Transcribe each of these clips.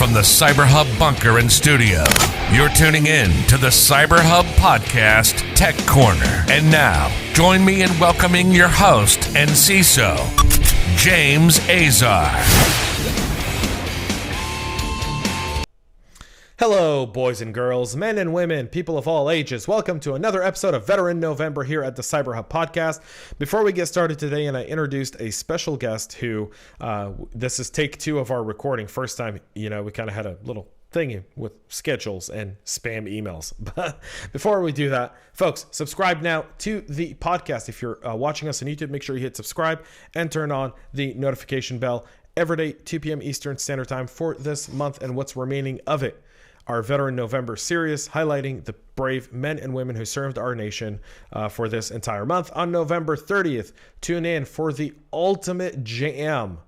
from the CyberHub bunker and studio. You're tuning in to the CyberHub podcast, Tech Corner. And now, join me in welcoming your host and CISO, James Azar. Hello, boys and girls, men and women, people of all ages. Welcome to another episode of Veteran November here at the CyberHub podcast. Before we get started today, and I introduced a special guest who, this is take 2 of our recording. First time, we kind of had a little thingy with schedules and spam emails. But before we do that, folks, subscribe now to the podcast. If you're watching us on YouTube, make sure you hit subscribe and turn on the notification bell every day, 2 p.m. Eastern Standard Time for this month and what's remaining of it. Our Veteran November series highlighting the brave men and women who served our nation for this entire month. On November 30th, tune in for the ultimate jam.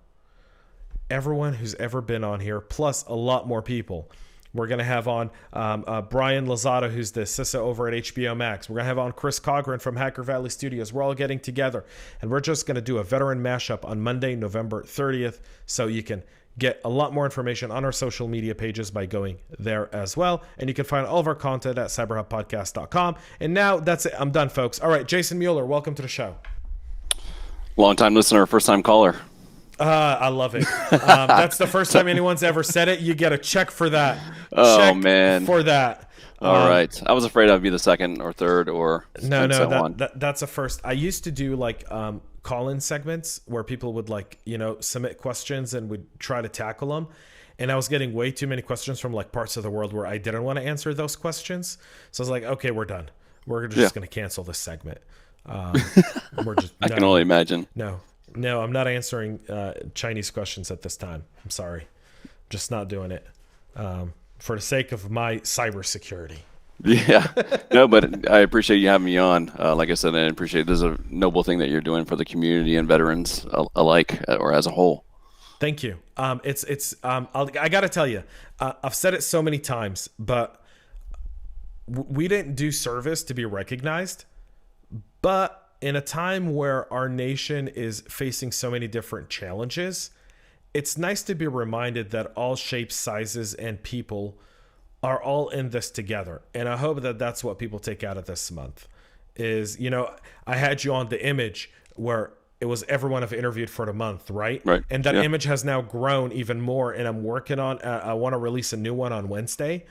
Everyone who's ever been on here, plus a lot more people. We're going to have on Brian Lozada, who's the CISO over at HBO Max. We're going to have on Chris Cochran from Hacker Valley Studios. We're all getting together, and we're just going to do a veteran mashup on Monday, November 30th, so you can get a lot more information on our social media pages by going there as well. And you can find all of our content at cyberhubpodcast.com. And now that's it. I'm done, folks. All right, Jason Mueller, welcome to the show. Long-time listener, first-time caller. I love it. That's the first time anyone's ever said it. You get a check for that. Oh, check man. For that. All right. I was afraid I'd be the second or third or that's a first. I used to do call-in segments where people would submit questions and we'd try to tackle them. And I was getting way too many questions from parts of the world where I didn't want to answer those questions. So I was like, okay, we're done. We're just going to cancel this segment. We're just I can only imagine. No, I'm not answering Chinese questions at this time. I'm sorry. Just not doing it for the sake of my cybersecurity. Yeah, no, but I appreciate you having me on. Like I said, I appreciate this is a noble thing that you're doing for the community and veterans alike, or as a whole. Thank you. I got to tell you, I've said it so many times, but we didn't do service to be recognized. But in a time where our nation is facing so many different challenges, it's nice to be reminded that all shapes, sizes, and people are all in this together. And I hope that that's what people take out of this month is, I had you on the image where it was everyone I've interviewed for the month, right? And that image has now grown even more, and I'm working on, I want to release a new one on Wednesday.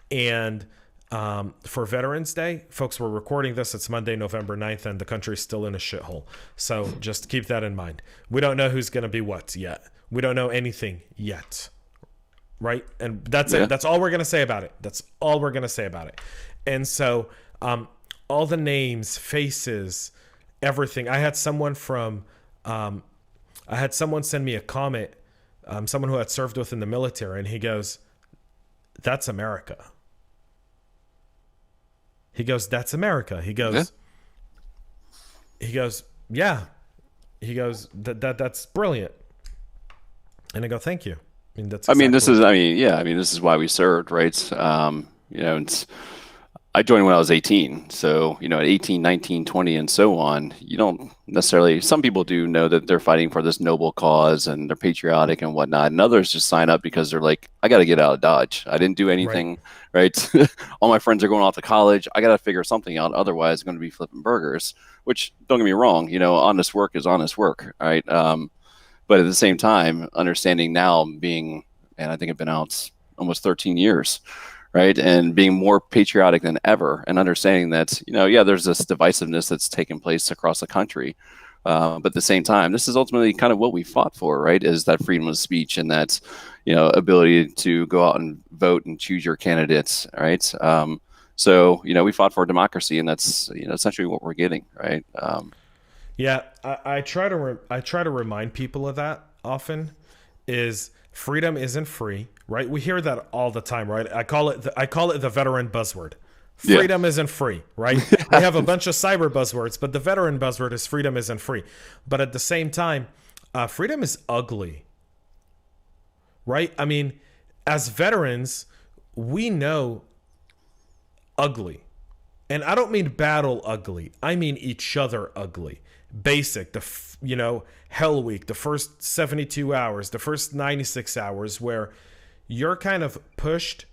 And for Veterans Day, folks, we're recording this. It's Monday, November 9th, and the country's still in a shithole. So just keep that in mind. We don't know who's going to be what yet. We don't know anything yet. Right. And that's it. That's all we're going to say about it. That's all we're going to say about it. And so all the names, faces, everything. I had someone send me a comment, someone who had served within the military, and he goes, "That's America." He goes, "That's America." He goes, "Yeah." He goes, that's brilliant. And I go, "Thank you." This is why we served, right? I joined when I was 18. So, at 18, 19, 20, and so on, you don't necessarily, some people do know that they're fighting for this noble cause and they're patriotic and whatnot. And others just sign up because they're like, I got to get out of Dodge. I didn't do anything, right? All my friends are going off to college. I got to figure something out. Otherwise, I'm going to be flipping burgers, which, don't get me wrong, honest work is honest work, right? But at the same time, understanding now being, and I think I've been out almost 13 years, right? And being more patriotic than ever and understanding that, there's this divisiveness that's taking place across the country. But at the same time, this is ultimately kind of what we fought for, right? Is that freedom of speech and that, ability to go out and vote and choose your candidates, right? So, we fought for democracy, and that's, essentially what we're getting, right? I try to remind people of that often. Is freedom isn't free, right? We hear that all the time, right? I call it the veteran buzzword. Freedom isn't free, right? We have a bunch of cyber buzzwords, but the veteran buzzword is freedom isn't free. But at the same time, freedom is ugly, right? I mean, as veterans, we know ugly. And I don't mean battle ugly. I mean each other ugly. Basic, Hell Week, the first 72 hours, the first 96 hours where you're kind of pushed,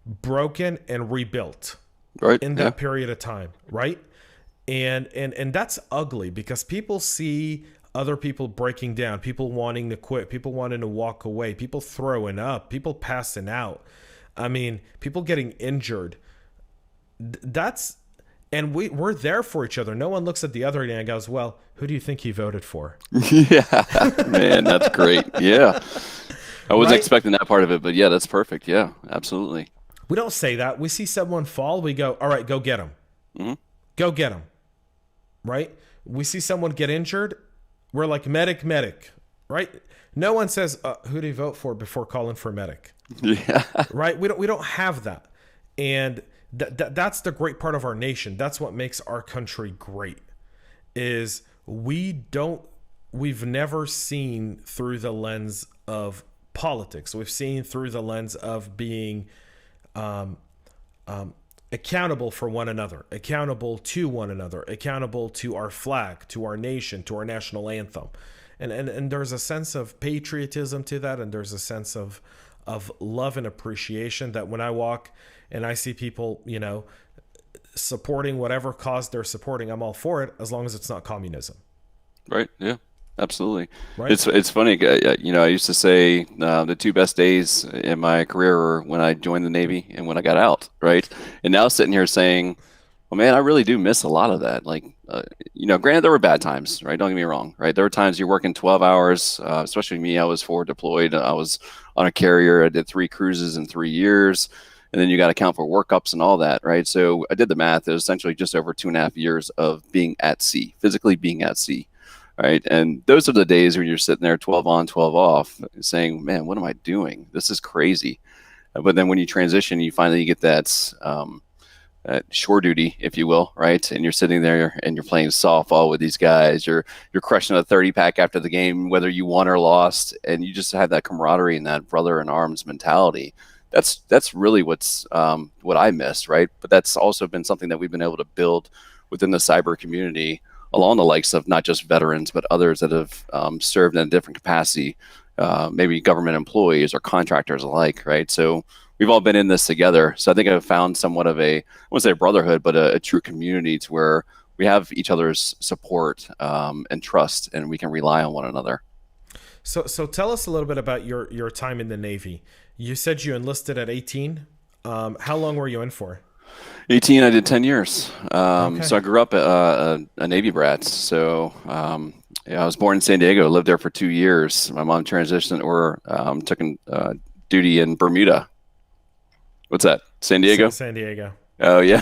broken, and rebuilt Right. in that period of time, right? And that's ugly because people see other people breaking down, people wanting to quit, people wanting to walk away, people throwing up, people passing out. I mean, people getting injured. And we're there for each other. No one looks at the other and goes, well, who do you think he voted for? Yeah, man, that's great. Yeah. I wasn't expecting that part of it, but yeah, that's perfect. Yeah, absolutely. We don't say that. We see someone fall, we go, all right, go get him. Mm-hmm. Go get him. Right? We see someone get injured, we're like, medic, right? No one says, who do you vote for before calling for medic? Yeah. Right? We don't have that. And that's the great part of our nation. That's what makes our country great, is we've never seen through the lens of politics. We've seen through the lens of being accountable for one another, accountable to one another, accountable to our flag, to our nation, to our national anthem. And there's a sense of patriotism to that, and there's a sense of love and appreciation that when I walk and I see people, supporting whatever cause they're supporting, I'm all for it, as long as it's not communism. Right. Yeah. Absolutely. Right. It's funny. I used to say the two best days in my career were when I joined the Navy and when I got out. Right. And now sitting here saying, well, man, I really do miss a lot of that. Like, granted, there were bad times, right? Don't get me wrong, right? There were times you're working 12 hours, especially me. I was forward deployed. I was on a carrier. I did 3 cruises in 3 years. And then you got to count for workups and all that, right? So I did the math. It was essentially just over 2.5 years of being at sea, physically being at sea, right? And those are the days when you're sitting there 12 on, 12 off, saying, man, what am I doing? This is crazy. But then when you transition, you finally get that shore duty, if you will, right? And you're sitting there and you're playing softball with these guys. You're crushing a 30-pack after the game, whether you won or lost, and you just have that camaraderie and that brother in arms mentality. That's really what I missed, right? But that's also been something that we've been able to build within the cyber community, along the likes of not just veterans, but others that have served in a different capacity, maybe government employees or contractors alike, right? So we've all been in this together. So I think I've found somewhat of I wouldn't say a brotherhood, but a true community to where we have each other's support and trust, and we can rely on one another. So tell us a little bit about your time in the Navy. You said you enlisted at 18. How long were you in for? 18, I did 10 years. Okay. So I grew up a Navy brat. So I was born in San Diego, lived there for 2 years. My mom transitioned or took duty in Bermuda. What's that? San Diego? San Diego. Oh, yeah.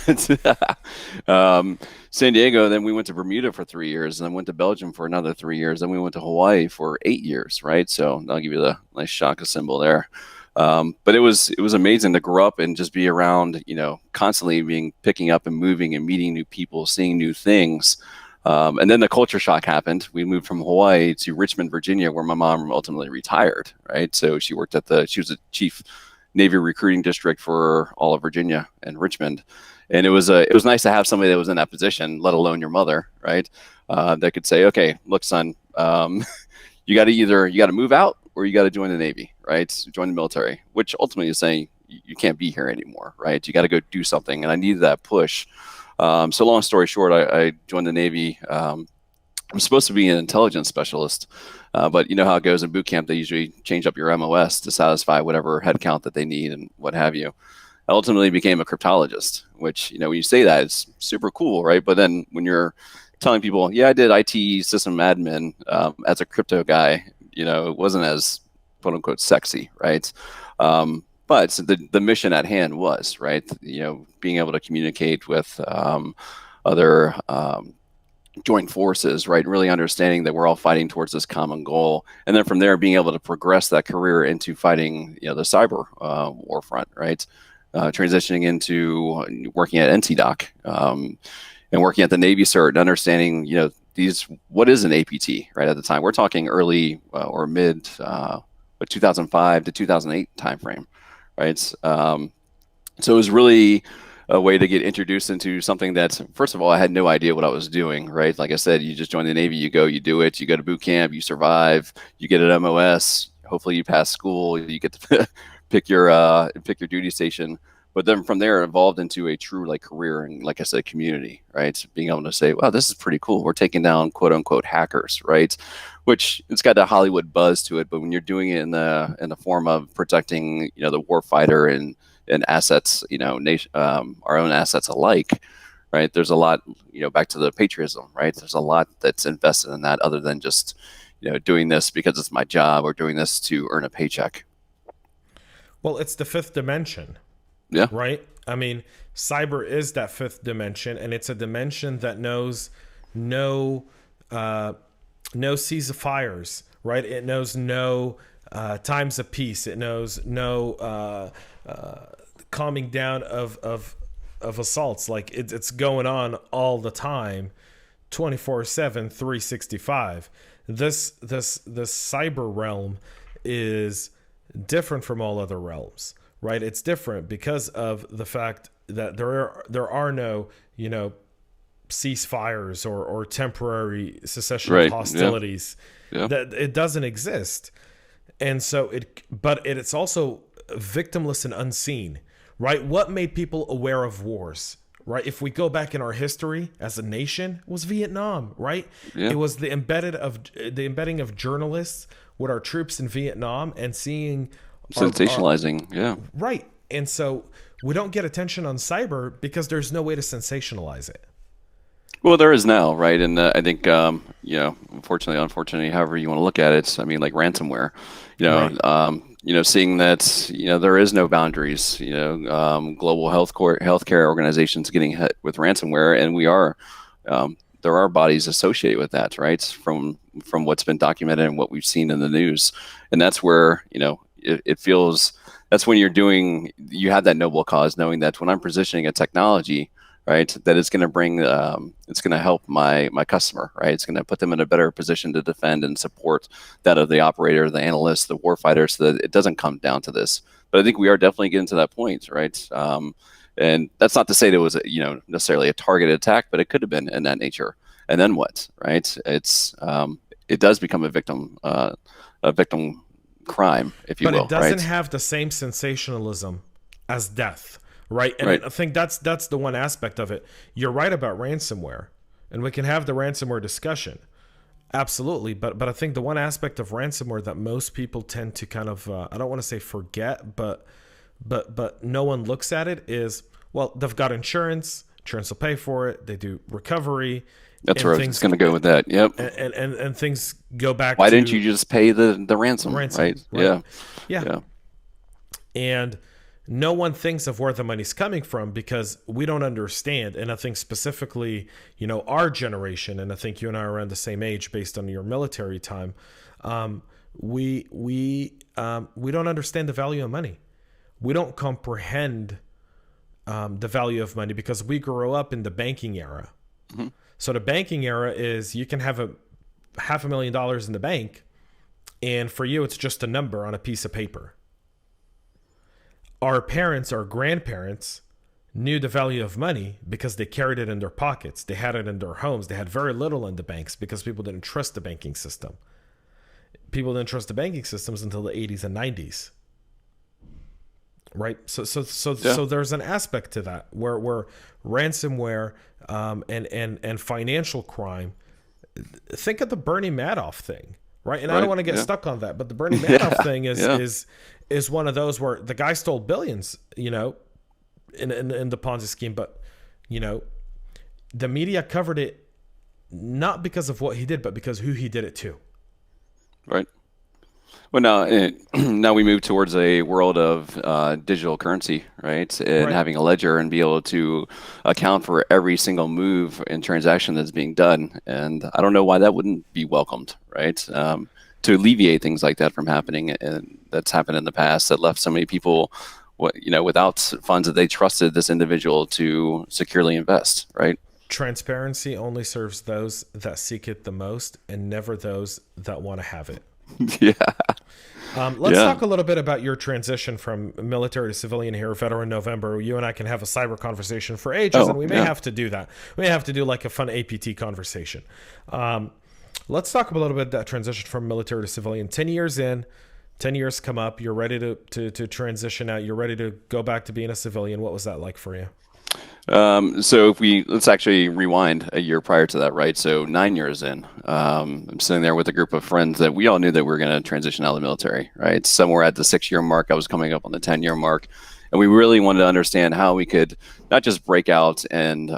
San Diego, then we went to Bermuda for 3 years, and then went to Belgium for another 3 years. Then we went to Hawaii for 8 years, right? So I'll give you the nice shaka symbol there. But it was amazing to grow up and just be around, constantly picking up and moving and meeting new people, seeing new things. And then the culture shock happened. We moved from Hawaii to Richmond, Virginia, where my mom ultimately retired, right? So she worked she was the chief Navy recruiting district for all of Virginia and Richmond. And it was nice to have somebody that was in that position, let alone your mother, right? That could say, okay, look, son, you got to move out or you got to join the Navy, right? Join the military, which ultimately is saying you can't be here anymore, right? You got to go do something. And I needed that push. So long story short, I joined the Navy. I'm supposed to be an intelligence specialist, but you know how it goes in boot camp. They usually change up your MOS to satisfy whatever headcount that they need and what have you. I ultimately became a cryptologist, which, when you say that, it's super cool, right? But then when you're telling people, yeah, I did IT system admin as a crypto guy, it wasn't as quote unquote sexy, right? But the mission at hand was, right, being able to communicate with other joint forces, right, really understanding that we're all fighting towards this common goal, and then from there being able to progress that career into fighting, the cyber war front, right, transitioning into working at NCDOC and working at the Navy CERT and understanding, what is an APT, right? At the time, we're talking early or mid 2005 to 2008 timeframe, right? So it was really a way to get introduced into something that, first of all, I had no idea what I was doing, right? Like I said, you just join the Navy, you go, you do it, you go to boot camp, you survive, you get an MOS, hopefully you pass school, you get to pick your duty station. But then from there, it evolved into a true like career and, like I said, community, right? Being able to say, wow, this is pretty cool. We're taking down quote unquote hackers, right? Which it's got that Hollywood buzz to it. But when you're doing it in the form of protecting, the warfighter and assets, our own assets alike, right? There's a lot, back to the patriotism, right? There's a lot that's invested in that other than just, doing this because it's my job or doing this to earn a paycheck. Well, it's the fifth dimension. Yeah. Right? I mean, cyber is that fifth dimension, and it's a dimension that knows no ceasefires, right? It knows no times of peace. It knows no calming down of assaults. Like it's going on all the time, 24/7, 365. This cyber realm is different from all other realms. Right, it's different because of the fact that there are no ceasefires or temporary cessation of hostilities. Yeah. That it doesn't exist, and so it's also victimless and unseen. Right, what made people aware of wars? Right, if we go back in our history as a nation, it was Vietnam. Right, it was the embedding of journalists with our troops in Vietnam and seeing. Sensationalizing, right. And so we don't get attention on cyber because there's no way to sensationalize it. Well, there is now, right? And I think, unfortunately, however you want to look at it, I mean, like ransomware, right. Seeing that, there is no boundaries, global healthcare organizations getting hit with ransomware, and there are bodies associated with that, right? From what's been documented and what we've seen in the news. And that's where, it feels that's when you have that noble cause, knowing that when I'm positioning a technology, right, that it's going to bring, it's going to help my customer, right? It's going to put them in a better position to defend and support that of the operator, the analyst, the warfighter, so that it doesn't come down to this. But I think we are definitely getting to that point, right? And that's not to say that it was, necessarily a targeted attack, but it could have been in that nature. And then what, right? It does become a victim crime, if you will. But it doesn't right? have the same sensationalism as death, right? And right. I think that's the one aspect of it. You're right about ransomware, and we can have the ransomware discussion. Absolutely, but I think the one aspect of ransomware that most people tend to kind of I don't want to say forget, but no one looks at it is, well, they've got insurance will pay for it. They do recovery. That's where I was going to go with that. Yep. And things go back. Why didn't you just pay the ransom? Right? Yeah. And no one thinks of where the money's coming from because we don't understand. And I think specifically, our generation, and I think you and I are around the same age based on your military time, we don't understand the value of money. We don't comprehend the value of money because we grew up in the banking era. Mm-hmm. So the banking era is you can have $500,000 in the bank, and for you, it's just a number on a piece of paper. Our parents, our grandparents knew the value of money because they carried it in their pockets. They had it in their homes. They had very little in the banks because people didn't trust the banking system. People didn't trust the banking systems until the 80s and 90s. Right. So there's an aspect to that where ransomware and financial crime. Think of the Bernie Madoff thing, right? And I don't want to get stuck on that, but the Bernie Madoff thing is one of those where the guy stole billions, in the Ponzi scheme, but the media covered it not because of what he did, but because who he did it to. Right. Well, now we move towards a world of digital currency, right? And having a ledger and be able to account for every single move and transaction that's being done. And I don't know why that wouldn't be welcomed, right? To alleviate things like that from happening, and that's happened in the past that left so many people, without funds that they trusted this individual to securely invest, right? Transparency only serves those that seek it the most, and never those that want to have it. Yeah. Let's talk a little bit about your transition from military to civilian here, Veteran November. You and I can have a cyber conversation for ages, and we may have to do that. We may have to do like a fun APT conversation. Let's talk a little bit about that transition from military to civilian. 10 years in, 10 years come up, you're ready to transition out, you're ready to go back to being a civilian. What was that like for you? So let's actually rewind a year prior to that, right? So 9 years in, I'm sitting there with a group of friends that we all knew that we were going to transition out of the military, right? Somewhere at the 6 year mark, I was coming up on the 10 year mark. And we really wanted to understand how we could not just break out and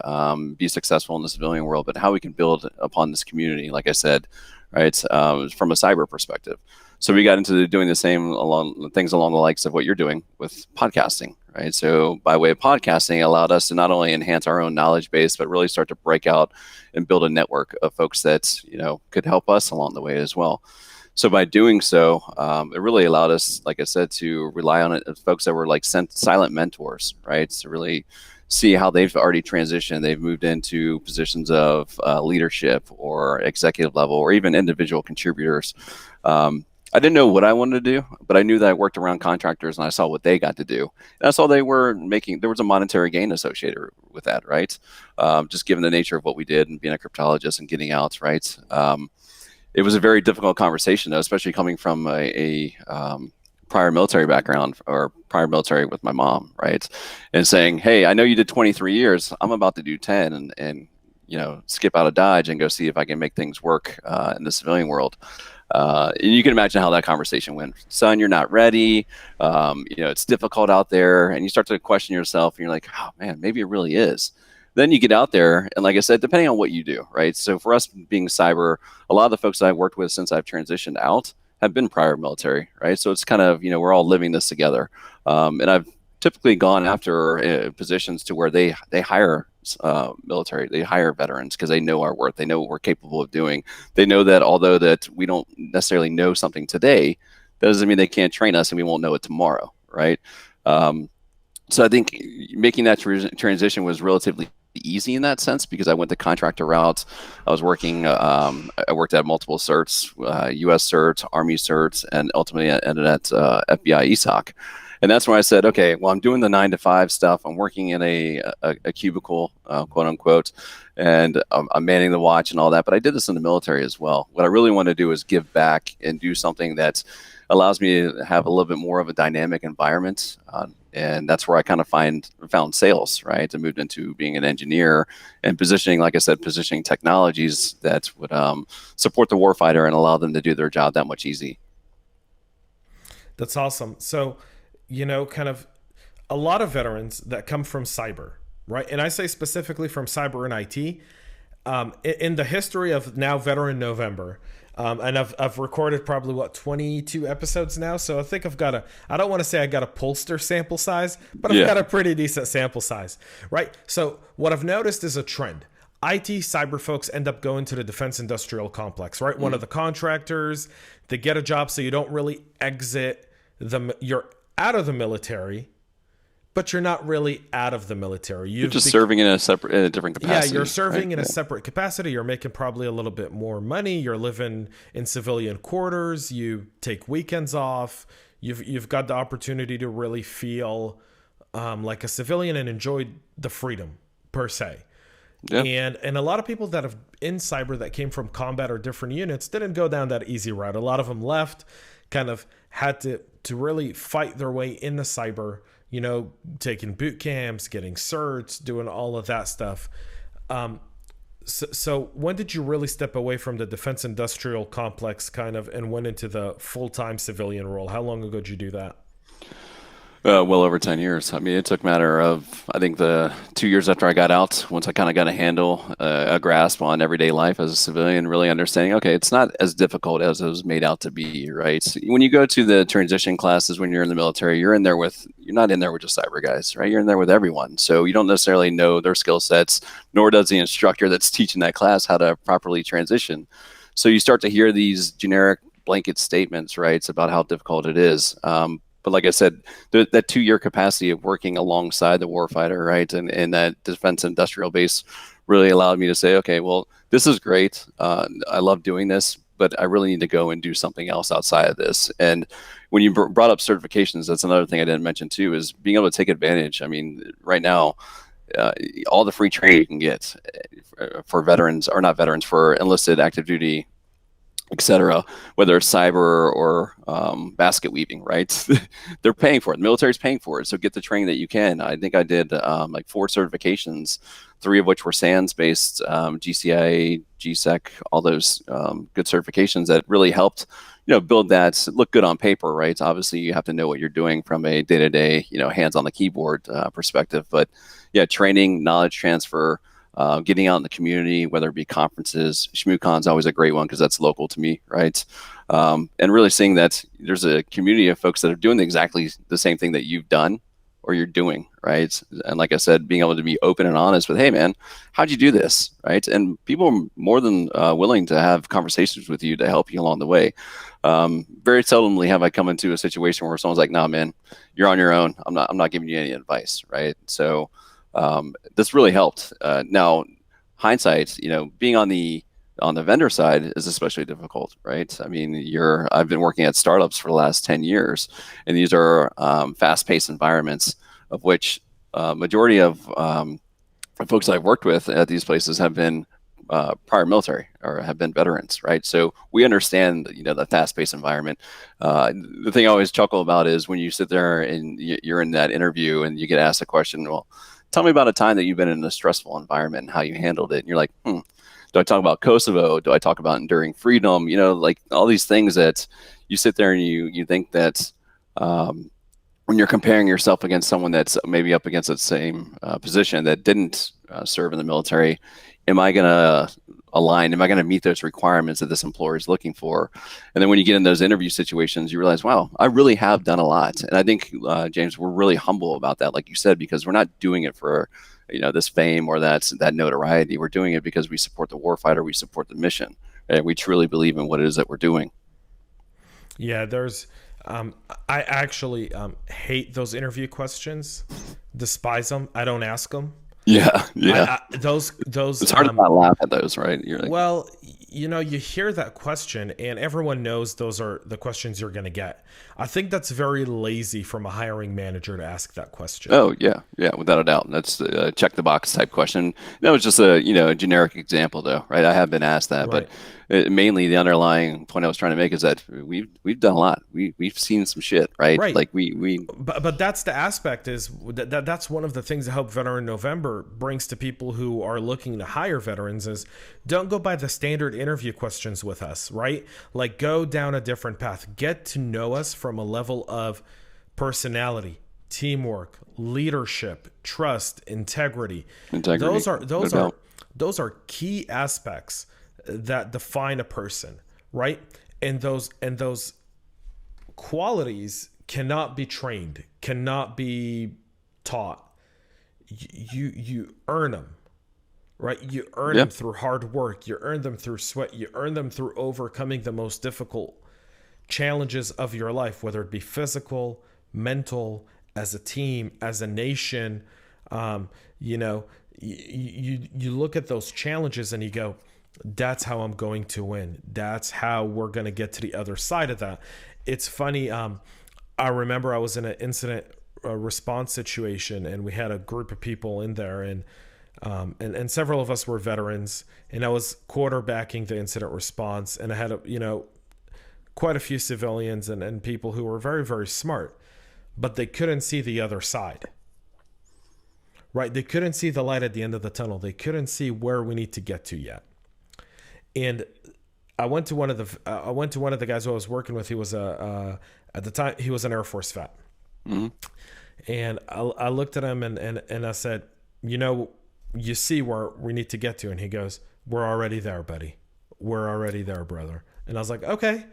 be successful in the civilian world, but how we can build upon this community, like I said, right, from a cyber perspective. So we got into doing the same things along the likes of what you're doing with podcasting, right? So by way of podcasting, it allowed us to not only enhance our own knowledge base, but really start to break out and build a network of folks that, could help us along the way as well. So by doing so, it really allowed us, like I said, to rely on folks that were like silent mentors, right? To really see how they've already transitioned. They've moved into positions of leadership or executive level or even individual contributors. I didn't know what I wanted to do, but I knew that I worked around contractors and I saw what they got to do. And I saw they were making, there was a monetary gain associated with that, right? Just given the nature of what we did and being a cryptologist and getting out, right? It was a very difficult conversation, though, especially coming from a prior military background or prior military with my mom, right? And saying, hey, I know you did 23 years. I'm about to do 10 and skip out of Dodge and go see if I can make things work in the civilian world. And you can imagine how that conversation went. Son, you're not ready. It's difficult out there. And you start to question yourself and you're like, oh man, maybe it really is. Then you get out there and like I said, depending on what you do, right? So for us being cyber, a lot of the folks that I've worked with since I've transitioned out have been prior military, right? So it's kind of, we're all living this together. And I've typically gone after positions to where they hire military, they hire veterans because they know our worth, they know what we're capable of doing. They know that although that we don't necessarily know something today, that doesn't mean they can't train us and we won't know it tomorrow, right? So I think making that transition was relatively easy in that sense because I went the contractor route. I was working, I worked at multiple certs, U.S. certs, Army certs, and ultimately I ended at FBI ESOC. And that's when I said, okay, well, I'm doing the 9 to 5 stuff. I'm working in a cubicle, quote unquote, and I'm manning the watch and all that. But I did this in the military as well. What I really want to do is give back and do something that allows me to have a little bit more of a dynamic environment. And that's where I kind of found sales, right? I moved into being an engineer and positioning, like I said, positioning technologies that would support the warfighter and allow them to do their job that much easier. That's awesome. So, kind of a lot of veterans that come from cyber, right? And I say specifically from cyber and IT, in the history of now Veteran November, and I've recorded probably 22 episodes now. So I think I don't want to say I got a pollster sample size, but I've got a pretty decent sample size, right? So what I've noticed is a trend. IT cyber folks end up going to the defense industrial complex, right? One of the contractors, they get a job so you don't really exit you're out of the military, but you're not really out of the military. You're just serving in a different capacity. Yeah, you're serving in a separate capacity. You're making probably a little bit more money. You're living in civilian quarters. You take weekends off. You've got the opportunity to really feel like a civilian and enjoy the freedom per se. Yeah. And a lot of people that have in cyber that came from combat or different units didn't go down that easy route. A lot of them left, kind of had to really fight their way into cyber, taking boot camps, getting certs, doing all of that stuff. So when did you really step away from the defense industrial complex and went into the full-time civilian role? How long ago did you do that? Well over 10 years. I mean, it took a matter of, I think the 2 years after I got out, once I kind of got a grasp on everyday life as a civilian, really understanding, okay, it's not as difficult as it was made out to be, right? So when you go to the transition classes, when you're in the military, you're not in there with just cyber guys, right? You're in there with everyone. So you don't necessarily know their skill sets, nor does the instructor that's teaching that class how to properly transition. So you start to hear these generic blanket statements, right, about how difficult it is. But like I said, that 2 year capacity of working alongside the warfighter, right, and that defense industrial base really allowed me to say, okay, well, this is great. I love doing this, but I really need to go and do something else outside of this. And when you brought up certifications, that's another thing I didn't mention too, is being able to take advantage. I mean, right now, all the free training you can get for veterans, or not veterans, for enlisted active duty etc., whether it's cyber or basket weaving, right? They're paying for it. The military's paying for it. So get the training that you can. I think I did like 4 certifications, 3 of which were SANS based, GCIA, GSEC, all those good certifications that really helped, build that look good on paper, right? Obviously, you have to know what you're doing from a day-to-day, hands on the keyboard perspective. But yeah, training, knowledge transfer, getting out in the community, whether it be conferences. ShmooCon's always a great one because that's local to me, right? And really seeing that there's a community of folks that are doing exactly the same thing that you've done or you're doing, right? And like I said, being able to be open and honest with, hey, man, how'd you do this, right? And people are more than willing to have conversations with you to help you along the way. Very seldomly have I come into a situation where someone's like, "Nah, man, you're on your own. I'm not giving you any advice," right? So this really helped. Now, hindsight, being on the vendor side is especially difficult, right? I mean, I've been working at startups for the last 10 years, and these are fast-paced environments of which majority of folks that I've worked with at these places have been prior military or have been veterans, right? So we understand, the fast-paced environment. The thing I always chuckle about is when you sit there and you're in that interview and you get asked a question, well, tell me about a time that you've been in a stressful environment and how you handled it. And you're like, do I talk about Kosovo? Do I talk about enduring freedom? Like all these things that you sit there and you think that when you're comparing yourself against someone that's maybe up against the same position that didn't serve in the military, am I going to align? Am I going to meet those requirements that this employer is looking for? And then when you get in those interview situations, you realize, wow, I really have done a lot. And I think, James, we're really humble about that, like you said, because we're not doing it for, this fame or that notoriety. We're doing it because we support the warfighter, we support the mission, and we truly believe in what it is that we're doing. Yeah, I actually hate those interview questions, despise them. I don't ask them. Yeah. Those. It's hard to not laugh at those, right? You're like, well, you hear that question, and everyone knows those are the questions you're going to get. I think that's very lazy from a hiring manager to ask that question. Oh yeah, without a doubt. That's a check the box type question. That was just a generic example, though, right? I have been asked that, Right. but mainly the underlying point I was trying to make is that we've done a lot. We've seen some shit, right? Right. Like we. But that's the aspect is that's one of the things that Help Veteran November brings to people who are looking to hire veterans is don't go by the standard interview questions with us, right? Like go down a different path. Get to know us from a level of personality, teamwork, leadership, trust, integrity. Those are key aspects that define a person, right? And those qualities cannot be trained, cannot be taught. You earn them, right? You earn them through hard work. You earn them through sweat. You earn them through overcoming the most difficult challenges of your life, whether it be physical, mental, as a team, as a nation. You look at those challenges and you go, that's how I'm going to win. That's how we're going to get to the other side of that. It's funny. I remember I was in an incident response situation and we had a group of people in there and several of us were veterans and I was quarterbacking the incident response and I had quite a few civilians and people who were very, very smart, but they couldn't see the other side, right? They couldn't see the light at the end of the tunnel. They couldn't see where we need to get to yet. And I went to one of the guys who I was working with. He was at the time he was an Air Force vet. Mm-hmm. And I looked at him and I said, you see where we need to get to. And he goes, we're already there, buddy. We're already there, brother. And I was like, okay.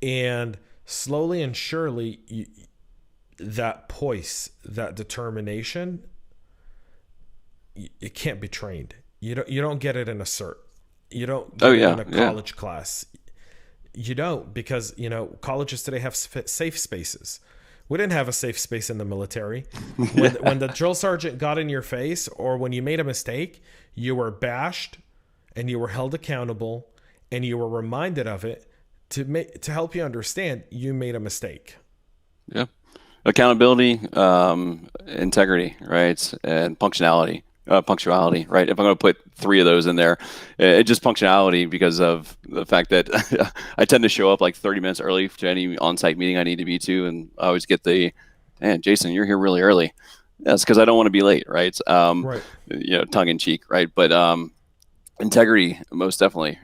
And slowly and surely, that poise, that determination, it can't be trained. You don't get it in a cert. You don't get it in a college class. You don't, because colleges today have safe spaces. We didn't have a safe space in the military. When the drill sergeant got in your face, or when you made a mistake, you were bashed, and you were held accountable, and you were reminded of it to help you understand you made a mistake. Yeah, accountability, integrity, right, and functionality. Punctuality, right? If I'm going to put three of those in there, it's just punctuality because of the fact that I tend to show up like 30 minutes early to any on-site meeting I need to be to, and I always get man, Jason, you're here really early. That's because I don't want to be late, right? Right. Tongue in cheek, right? But integrity, most definitely.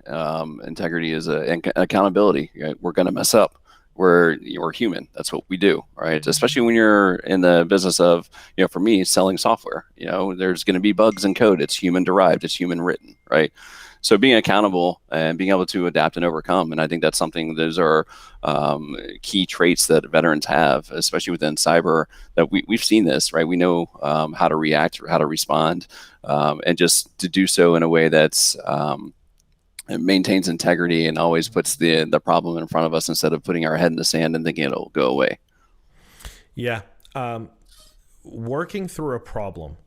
Integrity is accountability. Right? We're going to mess up. We're human. That's what we do, right? Especially when you're in the business of, for me, selling software. There's going to be bugs in code. It's human derived. It's human written, right? So being accountable and being able to adapt and overcome, and I think that's something. Those are key traits that veterans have, especially within cyber. That we've seen this, right? We know how to react, or how to respond, and just to do so in a way that's it maintains integrity and always puts the problem in front of us instead of putting our head in the sand and thinking it'll go away. Yeah. Working through a problem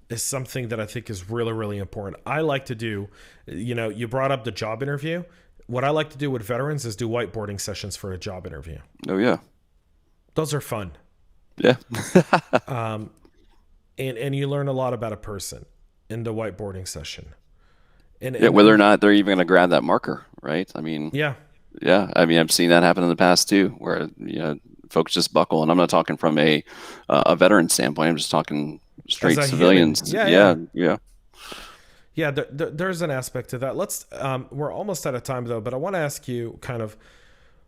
is something that I think is really, really important. I like to do, you brought up the job interview. What I like to do with veterans is do whiteboarding sessions for a job interview. Oh, yeah. Those are fun. Yeah. And you learn a lot about a person in the whiteboarding session. And whether or not they're even going to grab that marker, right? I mean, yeah. I mean, I've seen that happen in the past too, where folks just buckle. And I'm not talking from a veteran standpoint. I'm just talking straight civilians. Yeah. Yeah. There's an aspect to that. Let's. We're almost out of time though, but I want to ask you kind of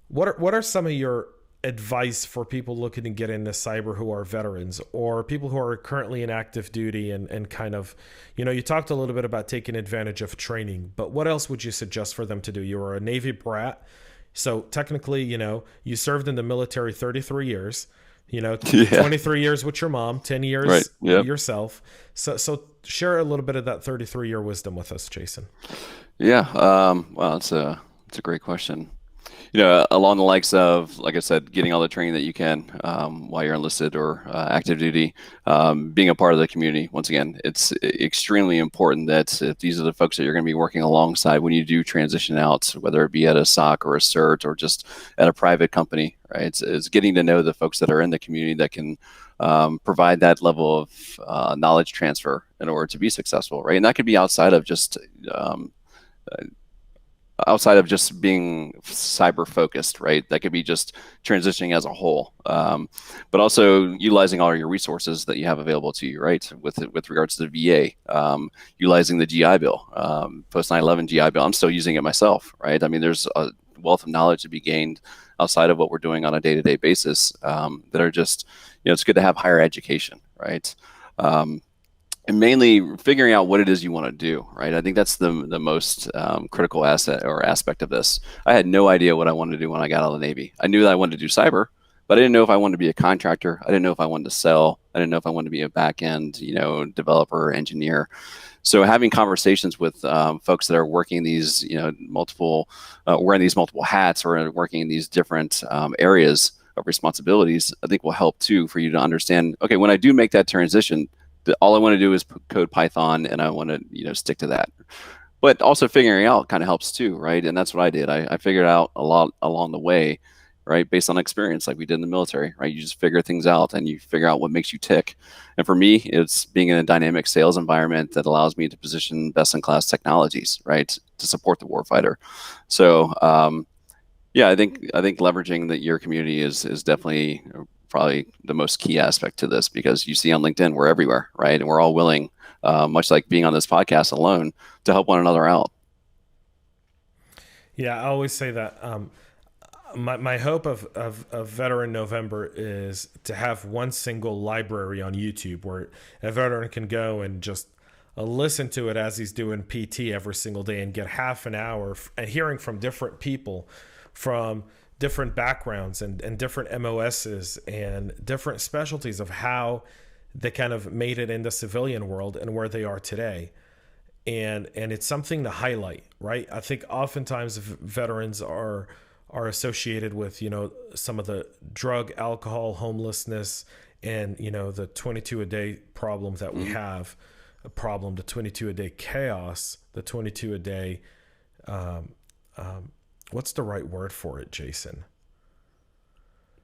what are some of your advice for people looking to get into cyber who are veterans or people who are currently in active duty and kind of, you talked a little bit about taking advantage of training, but what else would you suggest for them to do? You were a Navy brat. So technically, you served in the military 33 years, 23 years with your mom, 10 years right. Yep. yourself. So share a little bit of that 33-year wisdom with us, Jason. Yeah. Well, it's a great question. Along the likes of, like I said, getting all the training that you can while you're enlisted or active duty, being a part of the community. Once again, it's extremely important that if these are the folks that you're going to be working alongside when you do transition out, whether it be at a SOC or a CERT or just at a private company, right? It's getting to know the folks that are in the community that can provide that level of knowledge transfer in order to be successful, right? And that could be outside of just being cyber focused, right? That could be just transitioning as a whole, but also utilizing all your resources that you have available to you, right? With regards to the VA, utilizing the GI Bill, post 9/11 GI Bill. I'm still using it myself, right? I mean, there's a wealth of knowledge to be gained outside of what we're doing on a day-to-day basis that are just, it's good to have higher education, right? And mainly figuring out what it is you want to do, right? I think that's the most critical asset or aspect of this. I had no idea what I wanted to do when I got out of the Navy. I knew that I wanted to do cyber, but I didn't know if I wanted to be a contractor. I didn't know if I wanted to sell. I didn't know if I wanted to be a back-end, developer, engineer. So having conversations with folks that are working these, wearing these multiple hats or working in these different areas of responsibilities, I think will help too for you to understand, okay, when I do make that transition, all I want to do is code Python and I want to, stick to that. But also figuring out kind of helps too, right? And that's what I did. I figured out a lot along the way, right? Based on experience, like we did in the military, right? You just figure things out and you figure out what makes you tick. And for me, it's being in a dynamic sales environment that allows me to position best-in-class technologies, right, to support the warfighter. So, I think leveraging your community is definitely probably the most key aspect to this, because you see on LinkedIn, we're everywhere, right? And we're all willing, much like being on this podcast alone, to help one another out. Yeah, I always say that. My hope of Veteran November is to have one single library on YouTube where a veteran can go and just listen to it as he's doing PT every single day and get half an hour and hearing from different people from different backgrounds and different MOSs and different specialties of how they kind of made it in the civilian world and where they are today. And it's something to highlight, right? I think oftentimes veterans are associated with, some of the drug, alcohol, homelessness, and, the 22 a day problem that we have, the 22 a day chaos, the 22 a day, what's the right word for it, Jason?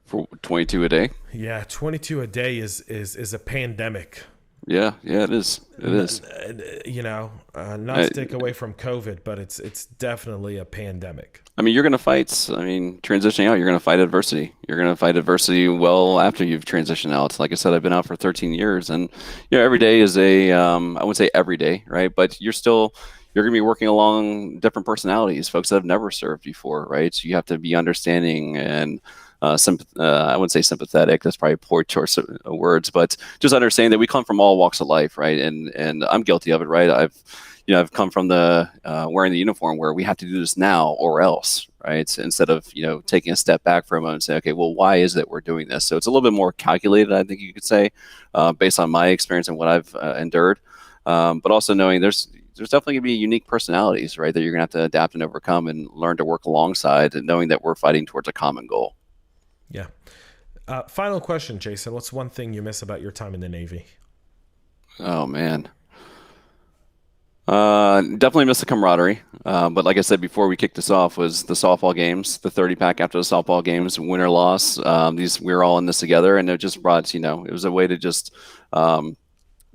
For 22 a day? Yeah, 22 a day is a pandemic Yeah, it is. It is. Not to take away from COVID, but it's definitely a pandemic. I mean, you're going to fight. I mean, transitioning out, you're going to fight adversity. You're going to fight adversity well after you've transitioned out. Like I said, I've been out for 13 years, and every day is I wouldn't say every day, right? But you're going to be working along different personalities, folks that have never served before, right? So you have to be understanding and I wouldn't say sympathetic. That's probably a poor choice of words, but just understanding that we come from all walks of life, right? And I'm guilty of it, right? I've come from the wearing the uniform where we have to do this now or else, right? Instead of taking a step back for a moment and say, okay, well, why is it we're doing this? So it's a little bit more calculated, I think you could say, based on my experience and what I've endured, but also knowing there's definitely going to be unique personalities, right, that you're going to have to adapt and overcome and learn to work alongside, and knowing that we're fighting towards a common goal. Yeah. Final question, Jason. What's one thing you miss about your time in the Navy? Oh, man. Definitely miss the camaraderie. But like I said before we kicked this off, was the softball games, the 30-pack after the softball games, win or loss. We were all in this together, and it just brought, it was a way to just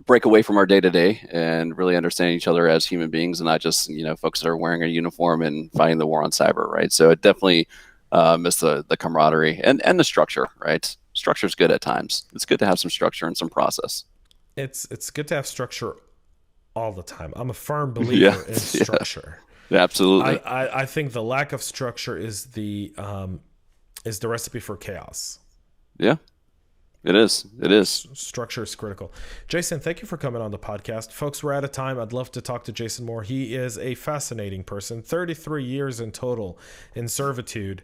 break away from our day-to-day and really understand each other as human beings, and not just, folks that are wearing a uniform and fighting the war on cyber, right? So it definitely miss the camaraderie and the structure, right? Structure is good at times. It's good to have some structure and some process. It's good to have structure all the time. I'm a firm believer in structure. Yeah, absolutely. I think the lack of structure is the recipe for chaos. Yeah. It is. Structure is critical. Jason, thank you for coming on the podcast. Folks, we're out of time. I'd love to talk to Jason more. He is a fascinating person. 33 years in total in servitude,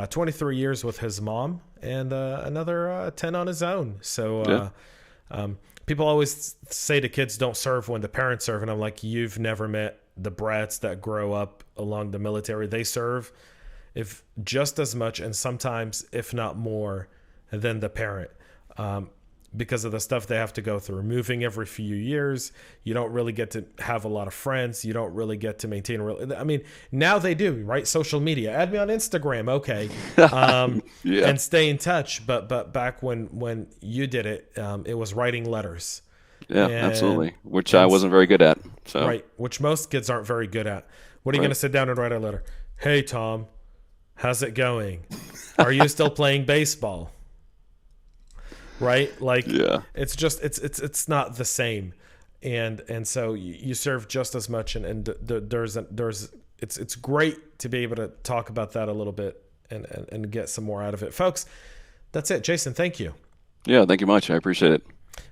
23 years with his mom, and another 10 on his own. So people always say to kids, don't serve when the parents serve. And I'm like, you've never met the brats that grow up along the military. They serve if just as much, and sometimes, if not more, than the parent. Because of the stuff they have to go through. Moving every few years, you don't really get to have a lot of friends. You don't really get to maintain now they do, right? Social media. Add me on Instagram, okay. And stay in touch. But back when you did it, it was writing letters. Yeah, absolutely. Which I wasn't very good at. So. Right, which most kids aren't very good at. What are you going to sit down and write a letter? Hey, Tom, how's it going? Are you still playing baseball? Right? It's just, it's not the same. And so you serve just as much. And it's great to be able to talk about that a little bit and get some more out of it. Folks, that's it. Jason, thank you. Yeah, thank you much. I appreciate it.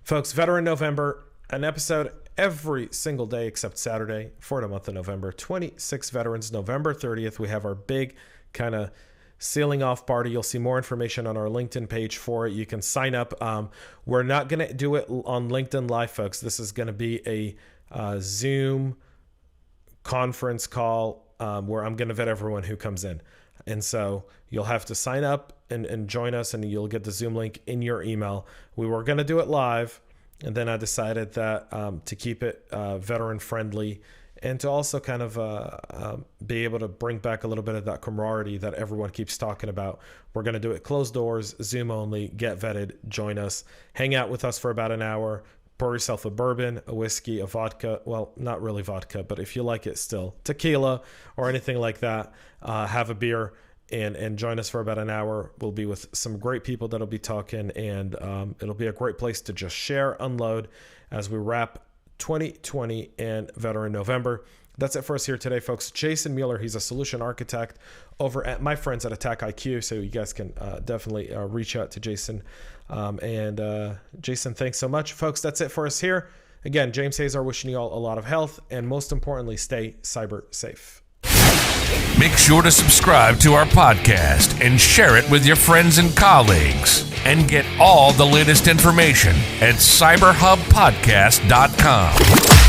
Folks, Veteran November, an episode every single day except Saturday for the month of November. 26 veterans, November 30th. We have our big kind of sealing off party. You'll see more information on our LinkedIn page for it. You can sign up. We're not going to do it on LinkedIn Live, folks. This is going to be a Zoom conference call where I'm going to vet everyone who comes in. And so you'll have to sign up and join us, and you'll get the Zoom link in your email. We were going to do it live, and then I decided that to keep it veteran friendly, and to also kind of be able to bring back a little bit of that camaraderie that everyone keeps talking about. We're going to do it closed doors, Zoom only, get vetted, join us, hang out with us for about an hour, pour yourself a bourbon, a whiskey, a vodka. Well, not really vodka, but if you like it still, tequila or anything like that, have a beer and join us for about an hour. We'll be with some great people that'll be talking, and it'll be a great place to just share, unload as we wrap 2020 and Veteran November. That's it for us here today, folks. Jason Mueller, he's a solution architect over at my friends at Attack IQ, so you guys can definitely reach out to Jason. Jason, thanks so much. Folks, that's it for us here. Again, James Azar wishing you all a lot of health, and most importantly, stay cyber safe. Make sure to subscribe to our podcast and share it with your friends and colleagues. And get all the latest information at cyberhubpodcast.com.